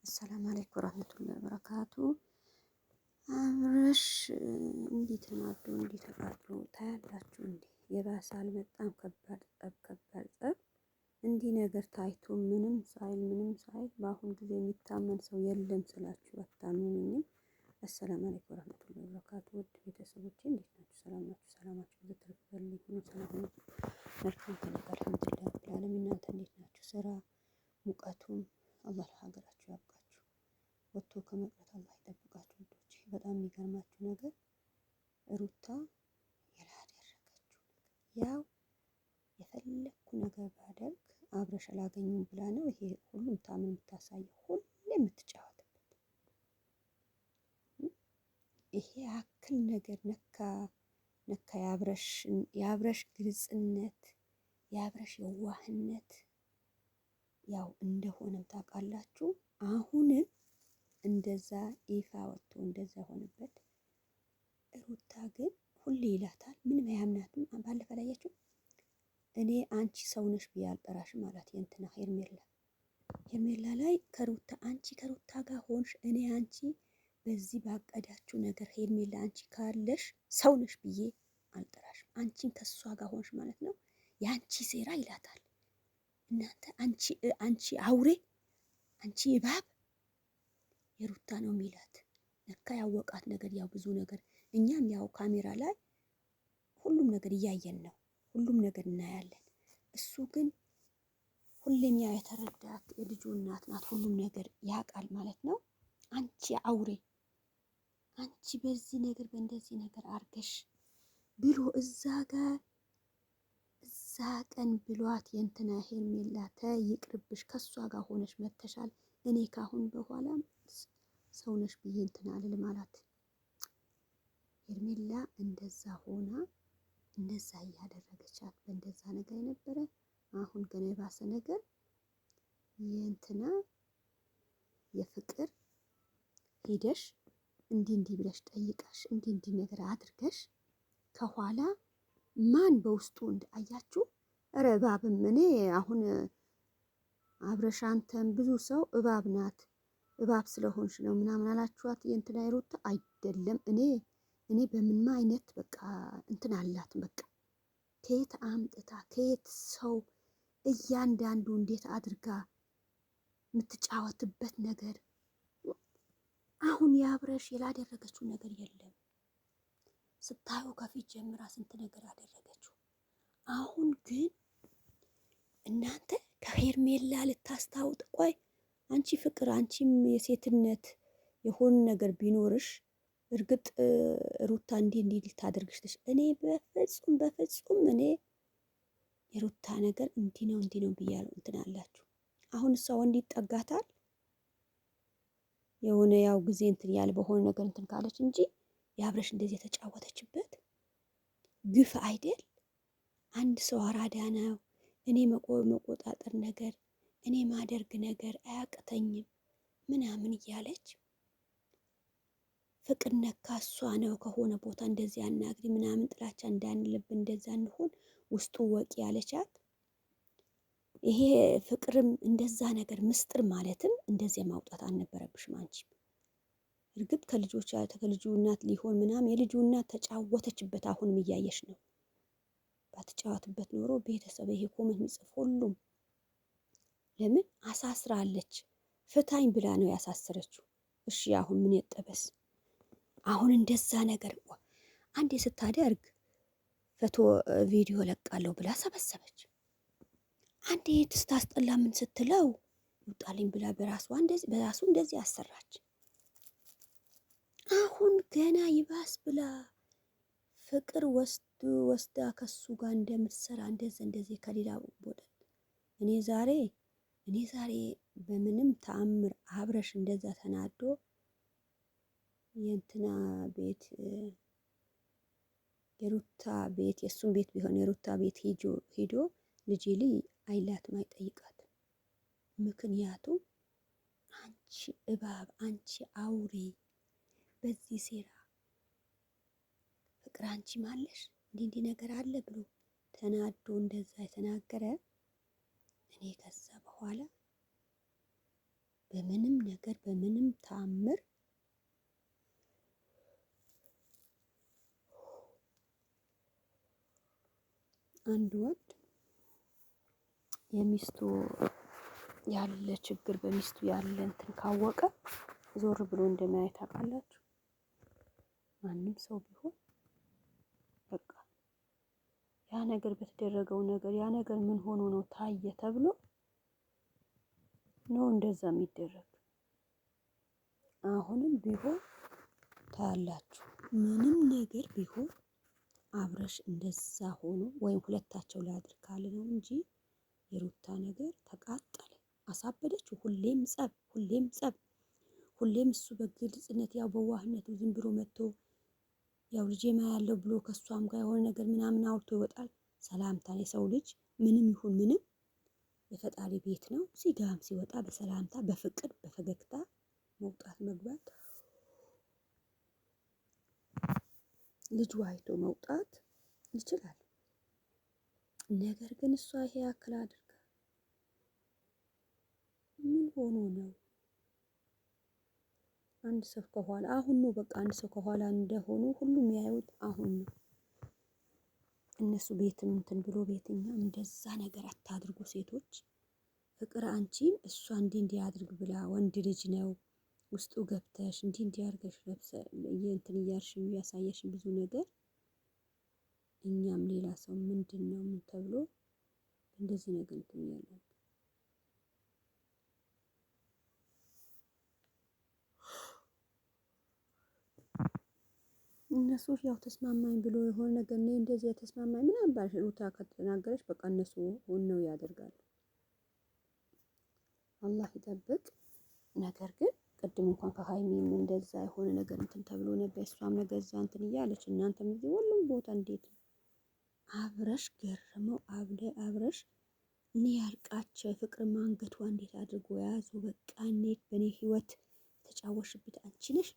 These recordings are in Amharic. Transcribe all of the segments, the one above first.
አሰላሙ አለይኩም ወራህመቱላሂ ወበረካቱ። አብረሽ እንዲህ ተናዶ እንዲህ ተቃጥሎ ታያላችሁ። እንዲህ የባሰ አልመጣም። ከባድ ጸብ እንዲህ ነገር ታይቶ ምንም ሳይል በአሁን ጊዜ የሚታመን ሰው የለም ስላችሁ አታምኑኝም። አሰላሙ አለይኩም ወራህመቱላሂ ወበረካቱ። ውድ ቤተሰቦቼ እንዴት ናችሁ? ሰላም ናችሁ? ሰላማችሁ በተረፈልኝ ሁሉ ሰላም ነው። መልካም ከነገር አልሐምዱሊላህ ረብል ዓለሚን። እናንተ እንዴት ናችሁ? ስራ ሙቀቱም አላህ ለሀገራችሁ ያብቃችሁ፣ ወጥቶ ከመቅረት አላህ ይጠብቃችሁ። ውዶች በጣም የሚገርማችሁ ነገር ሩታ ያላደረገችው ያው የፈለግኩ ነገር ባደርግ አብረሽ አላገኙም ብላ ነው። ይሄ ሁሉም ታምን የምታሳየው ሁሌ የምትጫወትበት ይሄ አክል ነገር ነካ የአብረሽ ግልጽነት የአብረሽ የዋህነት ያው እንደሆነም ታውቃላችሁ። አሁንም እንደዛ ይፋ ወጥቶ እንደዛ ሆነበት። ሩታ ግን ሁሌ ይላታል፣ ምንም አያምናትም። ባለፈ ላያችሁ እኔ አንቺ ሰው ነሽ ብዬ አልጠራሽም አላት። የእንትና ሄርሜላ ላይ አንቺ ከሩታ ጋር ሆንሽ፣ እኔ አንቺ በዚህ ባቀዳችሁ ነገር ሄርሜላ አንቺ ካለሽ ሰው ነሽ ብዬ አልጠራሽም። አንቺን ከሷ ጋር ሆንሽ ማለት ነው የአንቺ ሴራ ይላታል። እናንተ አንቺ አውሬ፣ አንቺ እባብ የሩታ ነው የሚላት። ነካ ያወቃት ነገር ያው ብዙ ነገር እኛም ያው ካሜራ ላይ ሁሉም ነገር እያየን ነው፣ ሁሉም ነገር እናያለን። እሱ ግን ሁሌም ያው የተረዳት የልጁ እናት ናት፣ ሁሉም ነገር ያውቃል ማለት ነው። አንቺ አውሬ፣ አንቺ በዚህ ነገር በእንደዚህ ነገር አርገሽ ብሎ እዛ ቀን ብሏት የእንትና ሄርሜላ ተይቅርብሽ፣ ከሷ ጋር ሆነሽ መተሻል፣ እኔ ካሁን በኋላ ሰው ነሽ ብዬ እንትን አልልም አላት። ሄርሜላ እንደዛ ሆና እንደዛ እያደረገቻት በእንደዛ ነገር የነበረ አሁን ገና የባሰ ነገር የእንትና የፍቅር ሄደሽ እንዲህ ብለሽ ጠይቀሽ እንዲህ ነገር አድርገሽ ከኋላ ማን በውስጡ አያችሁ? ኧረ እባብም እኔ አሁን አብረሽ አንተም ብዙ ሰው እባብ ናት እባብ ስለሆንሽ ነው ምናምን አላችኋት። የእንትና ሩታ አይደለም። እኔ በምንም አይነት በቃ እንትን አላት። በቃ ከየት አምጥታ ከየት ሰው እያንዳንዱ እንዴት አድርጋ የምትጫወትበት ነገር አሁን የአብረሽ ያላደረገችው ነገር የለም። ስታዩ ከፊት ጀምራ ስንት ነገር አደረገችው። አሁን ግን እናንተ ከሄርሜላ ልታስታውጥ ቆይ አንቺ ፍቅር፣ አንቺም የሴትነት የሆነ ነገር ቢኖርሽ እርግጥ ሩታ እንዲህ ልታደርግሽ ትሽ እኔ በፍጹም እኔ የሩታ ነገር እንዲህ ነው ብያለሁ። እንትን አላችሁ አሁን እሷ ወንድ ይጠጋታል የሆነ ያው ጊዜ እንትን ያለ በሆነ ነገር እንትን ካለች እንጂ የአብረሽ እንደዚህ የተጫወተችበት ግፍ አይደል? አንድ ሰው አራዳ ነው፣ እኔ መቆጣጠር ነገር እኔ ማደርግ ነገር አያቅተኝም ምናምን እያለች ፍቅር ነካ እሷ ነው ከሆነ ቦታ እንደዚህ አናግሪ ምናምን ጥላቻ እንዳንልብ እንደዛ እንሆን ውስጡ ወቂ ያለቻት። ይሄ ፍቅርም እንደዛ ነገር ምስጢር ማለትም እንደዚህ ማውጣት አልነበረብሽም አንቺም። እርግጥ ከልጁ እናት ሊሆን ምናምን የልጁ እናት ተጫወተችበት። አሁንም እያየሽ ነው። ባትጫወትበት ኖሮ ቤተሰብ ይሄ ኮመንት የሚጽፍ ሁሉም ለምን አሳስራለች? ፍታኝ ብላ ነው ያሳሰረችው። እሺ አሁን ምን የጠበስ አሁን እንደዛ ነገር አንዴ ስታደርግ ፎቶ ቪዲዮ ለቃለሁ ብላ ሰበሰበች። አንዴ ስታስጠላ ምን ስትለው ይውጣልኝ ብላ በራሱ እንደዚህ አሰራች። አሁን ገና ይባስ ብላ ፍቅር ወስዳ ከሱ ጋር እንደምትሰራ እንደዚህ ከሌላ ቦታ እኔ ዛሬ በምንም ተአምር አብረሽ እንደዛ ተናዶ የእንትና ቤት የሩታ ቤት የእሱን ቤት ቢሆን የሩታ ቤት ሄዶ ልጄ አይላትም አይጠይቃትም። ምክንያቱም አንቺ እባብ፣ አንቺ አውሬ፣ በዚህ ሴራ ፍቅር አንቺ ማለሽ እንዲህ ነገር አለ ብሎ ተናዶ እንደዛ የተናገረ እኔ ከዛ በኋላ በምንም ነገር በምንም ተአምር አንድ ወንድ የሚስቱ ያለ ችግር በሚስቱ ያለ እንትን ካወቀ ዞር ብሎ እንደማየት ታውቃላችሁ። ማንም ሰው ቢሆን በቃ ያ ነገር በተደረገው ነገር ያ ነገር ምን ሆኖ ነው ታየ ተብሎ ነው እንደዛ የሚደረግ። አሁንም ቢሆን ታያላችሁ፣ ምንም ነገር ቢሆን አብረሽ እንደዛ ሆኖ ወይም ሁለታቸው ላድር ካለ ነው እንጂ የሩታ ነገር ተቃጠለ፣ አሳበደችው። ሁሌም ጸብ፣ ሁሌም ጸብ፣ ሁሌም እሱ በግልጽነት ያው በዋህነቱ ዝም ብሎ መጥቶ ያው ልጄማ ያለው ብሎ ከሷም ጋር የሆነ ነገር ምናምን አውርቶ ይወጣል። ሰላምታን የሰው ልጅ ምንም ይሁን ምንም የፈጣሪ ቤት ነው። ሲጋም ሲወጣ በሰላምታ በፍቅር በፈገግታ መውጣት መግባት፣ ልጁ አይቶ መውጣት ይችላል። ነገር ግን እሷ ይሄ ያክል አድርጋ ምን ሆኖ ነው? አንድ ሰው ከኋላ አሁን ነው በቃ አንድ ሰው ከኋላ እንደሆኑ ሁሉም ያዩት አሁን ነው። እነሱ ቤትም እንትን ብሎ ቤትኛም እንደዛ ነገር አታድርጉ ሴቶች። ፍቅር አንቺም እሷ እንዲህ አድርግ ብላ ወንድ ልጅ ነው ውስጡ ገብተሽ እንዲህ አድርገሽ ለብሰ እንትን እያልሽኝ እያሳየሽን ብዙ ነገር እኛም ሌላ ሰው ምንድን ነው ምን ተብሎ እንደዚህ ነገር እንትን እያለን እነሱ ያው ተስማማኝ ብሎ የሆነ ነገር ነው እንደዚህ የተስማማኝ ምናምን ባልሽ ሩታ ከተናገረች በቃ እነሱ ሆነው ያደርጋሉ። አላህ ይጠብቅ። ነገር ግን ቅድም እንኳን ከሀይሚም እንደዛ የሆነ ነገር እንትን ተብሎ ነበር። እሷም ነገር እዛ እንትን እያለች እናንተም እዚህ ሁሉም ቦታ እንዴት ነው አብረሽ ገርመው አብረሽ እኔ ያልቃቸው የፍቅር ማንገቷ እንዴት አድርጎ ያዙ። በቃ እንዴት በእኔ ህይወት ተጫወሽበት አንቺ ነሽ።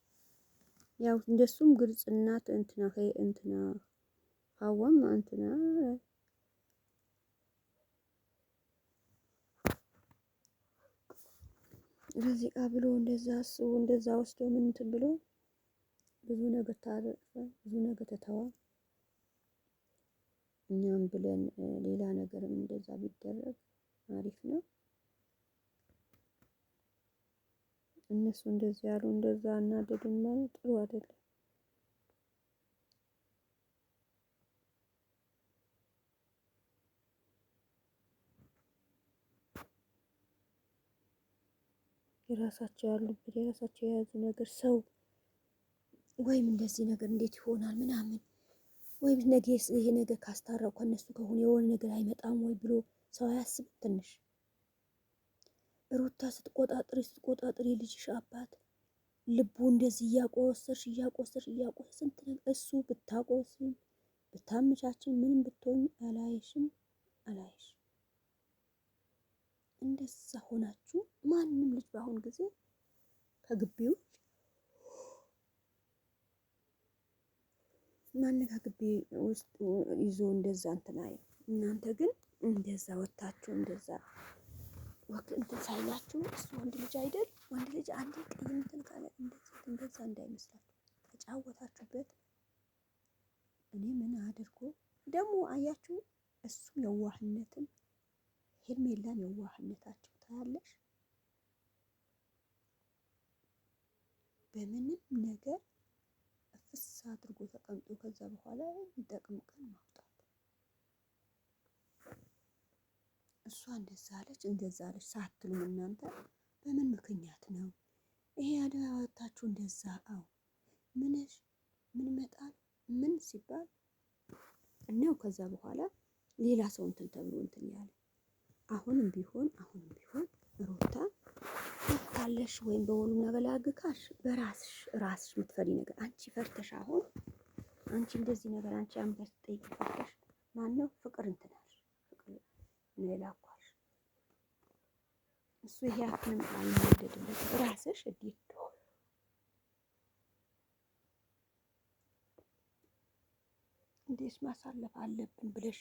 ያው እንደሱም ግልጽና እንትና ሀዋም እንትና ረዚቃ ብሎ እንደዛ አስቡ እንደዛ ወስዶ ምን እንትን ብሎ ብዙ ነገር ታረፈ፣ ብዙ ነገር ተተዋ። እኛም ብለን ሌላ ነገርም እንደዛ ቢደረግ አሪፍ ነው። እነሱ እንደዚህ ያሉ እንደዛ እናደዱን ማለት ጥሩ አይደለም። የራሳቸው ያሉበት የራሳቸው የያዙ ነገር ሰው ወይም እንደዚህ ነገር እንዴት ይሆናል ምናምን ወይም ነገ ይሄ ነገር ካስታረቁ ከነሱ ከሆነ የሆነ ነገር አይመጣም ወይ ብሎ ሰው አያስብም። ትንሽ ሩታ ስትቆጣጥሪ ልጅሽ አባት ልቡ እንደዚህ እያቆሰሽ ስንት ነገር እሱ ብታቆስም ብታመቻችን ምንም ብትሆኝ አላይሽም። እንደዛ ሆናችሁ ማንም ልጅ በአሁን ጊዜ ከግቢው ማን ከግቢ ውስጥ ይዞ እንደዛ እንትን አይ። እናንተ ግን እንደዛ ወታችሁ እንደዛ ወክ እንትን ሳይላችሁ እሱ ወንድ ልጅ አይደል? ወንድ ልጅ አንዴ ቀይ እንትን ካለ እንደዛ እንዳይመስላችሁ ተጫወታችሁበት። እኔ ምን አድርጎ ደግሞ አያችሁ፣ እሱም የዋህነትን ሄርሜላም የዋህነታቸው ታያለሽ። በምንም ነገር ፍስ አድርጎ ተቀምጦ ከዛ በኋላ ይጠቅም ቀን ማውጣት። እሷ እንደዛ አለች ሳትሉም እናንተ በምን ምክንያት ነው ይሄ ያደረታችሁ? እንደዛ አው ምን መጣል ምን ሲባል ነው። ከዛ በኋላ ሌላ ሰው እንትን ተብሎ እንትን ያለ አሁንም ቢሆን ሩታ ታለሽ ወይም በሆኑም ነገር ላግካሽ በራስሽ የምትፈሪ ነገር አንቺ ፈርተሽ አሁን አንቺ እንደዚህ ነገር አንቺ አንበስ ጠይቀሽ ማነው ፍቅር እንትናል ፍቅር ነው የላኳሽ። እሱ ይሄ አፍንም አይወደድለት ራስሽ እንዴት እንዴት ማሳለፍ አለብን ብለሽ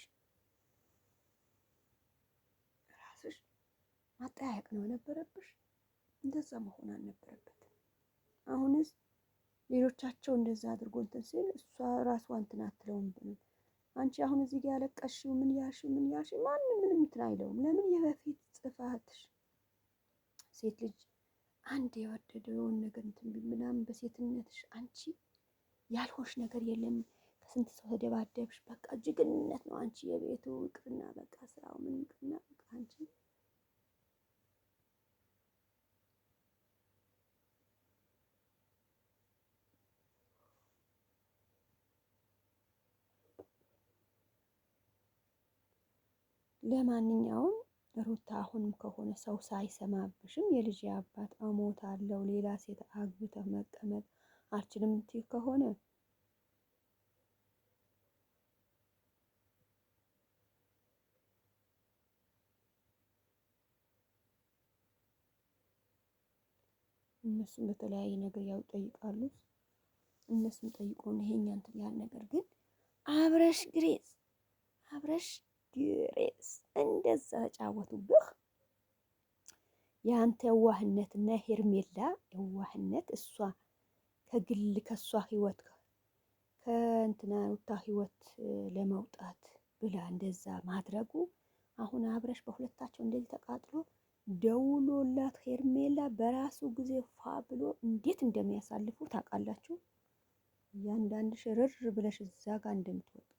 ራስሽ ማጠያየቅ ነው የነበረብሽ። እንደዛ መሆን አልነበረበትም። አሁንስ ሌሎቻቸው እንደዛ አድርጎ እንትን ሲል እሷ ራሷ እንትን አትለውም። አንቺ አሁን እዚህ ጋር ያለቀሽው ምን ያልሽው ማንም ምንም እንትን አይለውም። ለምን የበፊት ጥፋትሽ ሴት ልጅ አንድ የወደደውን ነገር እንትን ቢል ምናምን በሴትነትሽ አንቺ ያልሆንሽ ነገር የለም። ከስንት ሰው ተደባደብሽ። በቃ ጀግንነት ነው አንቺ የቤቱ ይቅርና በቃ ስራው ምን ይቅርና በቃ አንቺ ለማንኛውም ሩታ አሁንም ከሆነ ሰው ሳይሰማብሽም የልጅ አባት እሞታለሁ ሌላ ሴት አግብተህ መቀመጥ አልችልም እምትይ ከሆነ እነሱም በተለያየ ነገር ያው ይጠይቃሉ። እነሱም ጠይቆ ነው ይሄኛ እንትን ያህል ነገር ግን አብረሽ ግሬስ እንደዛ ተጫወቱብህ። የአንተ የዋህነትና ሄርሜላ የዋህነት እሷ ከእሷ ህይወት ከእንትና ሩታ ህይወት ለመውጣት ብላ እንደዛ ማድረጉ አሁን አብረሽ በሁለታቸው እንደዚህ ተቃጥሎ ደውሎላት ሄርሜላ በራሱ ጊዜ ፋ ብሎ እንዴት እንደሚያሳልፉ ታውቃላችሁ። እያንዳንድሽ ርር ብለሽ እዛ ጋር እንደምትወድቂ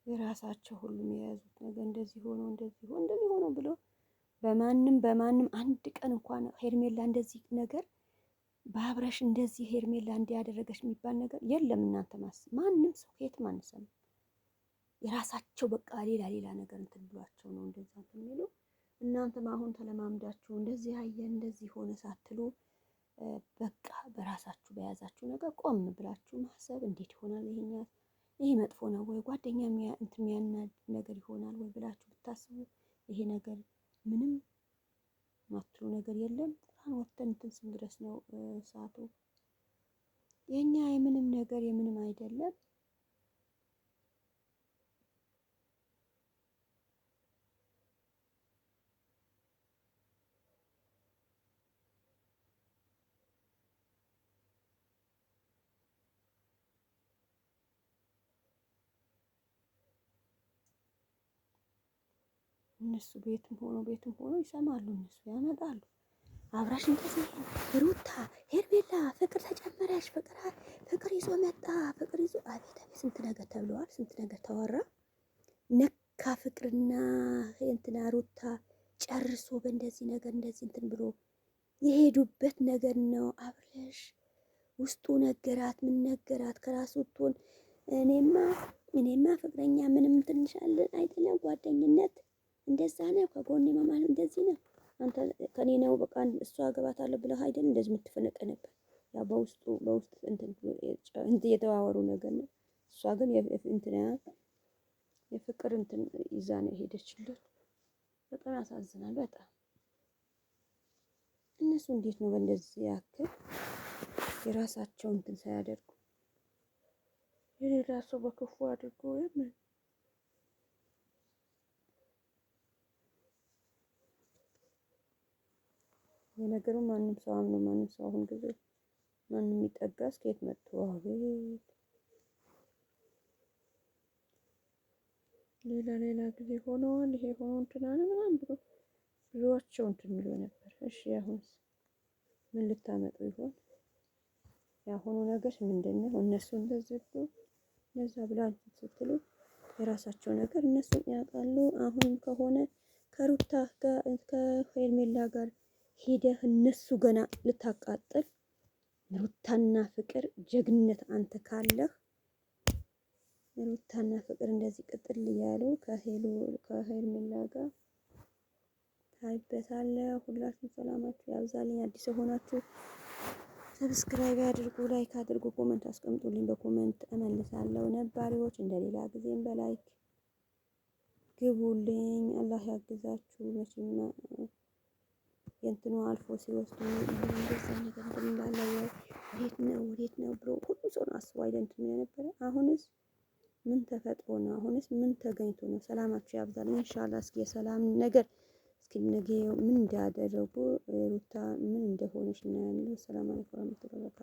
የራሳቸው ሁሉም የያዙት ነገር እንደዚህ ሆኖ ብሎ በማንም አንድ ቀን እንኳን ሄርሜላ እንደዚህ ነገር በአብረሽ እንደዚህ ሄርሜላ እንዲያደረገች የሚባል ነገር የለም። እናንተ ማንም ሰው ከየትም አንሰማም። የራሳቸው በቃ ሌላ ነገር እንትን ብሏቸው ነው እንደዛ እንትን የሚሉ። እናንተም አሁን ተለማምዳችሁ እንደዚህ አየን እንደዚህ ሆነ ሳትሉ በቃ በራሳችሁ በያዛችሁ ነገር ቆም ብላችሁ ማሰብ እንዴት ይሆናል ይሄ መጥፎ ነው ወይ ጓደኛ እንትን የሚያናድ ነገር ይሆናል ወይ ብላችሁ ብታስቡ ይሄ ነገር ምንም ማትሉ ነገር የለም። ጥራን ወተን እንትን ስም ድረስ ነው ሰዓቱ የኛ የምንም ነገር የምንም አይደለም። እነሱ ቤትም ሆኖ ይሰማሉ። እነሱ ያመጣሉ። አብራሽ እንደዚህ ሩታ ሄርሜላ ፍቅር ተጨመረሽ፣ ፍቅር ይዞ መጣ፣ ፍቅር ይዞ አቤት ስንት ነገር ተብለዋል፣ ስንት ነገር ተወራ። ነካ ፍቅርና እንትና ሩታ ጨርሶ በእንደዚህ ነገር እንደዚህ እንትን ብሎ የሄዱበት ነገር ነው። አብረሽ ውስጡ ነገራት፣ ምን ነገራት ከራሱ ትሆን እኔማ ፍቅረኛ ምንም ትንሻለን አይደለም ጓደኝነት እንደዛ ነው። ከጎኔ ማለት እንደዚህ ነው። አንተ ከኔ ነው በቃ እሷ አገባታለሁ ብለህ አይደል እንደዚህ የምትፈነቀነበት። ያ በውስጥ እንትን የተዋወሩ ነገር ነው። እሷ ግን የፍቅር እንትን ይዛ ነው የሄደችለት። በጣም ያሳዝናል። በጣም እነሱ እንዴት ነው በእንደዚህ ያክል የራሳቸው እንትን ሳያደርጉ የሌላ ሰው በክፉ አድርጎ የነገሩ ማንም ሰው አምኖ ማንም ሰው አሁን ጊዜ ማንም የሚጠጋስ ከየት መጥቶ አቤት ሌላ ጊዜ ሆነዋል። ይሄ ሆኖ እንትና ነው ምናምን ብሎ ብዙዎቻቸው እንትን የሚሉ ነበር። እሺ አሁንስ ምን ልታመጡ ይሆን? ያሁኑ ነገር ምንድነው? እነሱ እንደዚህ ለዛ ብላችሁ ስትሉ የራሳቸው ነገር እነሱ ያውቃሉ። አሁን ከሆነ ከሩታ ጋር ከሄርሜላ ጋር ሄደህ እነሱ ገና ልታቃጥል ሩታና ፍቅር ጀግንነት አንተ ካለህ ሩታና ፍቅር እንደዚህ ቅጥል እያሉ ከሄርሜላ ጋር ታይበታለህ። ሁላችሁም ሰላማችሁ ያብዛልኝ። አዲስ የሆናችሁ ሰብስክራይብ አድርጉ፣ ላይክ አድርጉ፣ ኮመንት አስቀምጡልኝ። በኮመንት እመልሳለሁ። ነባሪዎች እንደሌላ ጊዜም በላይክ ግቡልኝ። አላህ ያግዛችሁ። መቼም የእንትኑ አልፎ ሲወስዱ እንደዛ ነገር እንዳለ ወዴት ነው ብሎ ሁሉ ሰው ነው አስቦ አይደል እንትን የነበረ። አሁንስ ምን ተፈጥሮ ነው? አሁንስ ምን ተገኝቶ ነው? ሰላማችሁ ያብዛል ኢንሻአላህ። እስኪ የሰላም ነገር እስኪ ነገ ምን እንዳደረጉ ሩታ ምን እንደሆነች እናያለን። ሰላም አለይኩም ወራህመቱላሂ ወበረካቱ።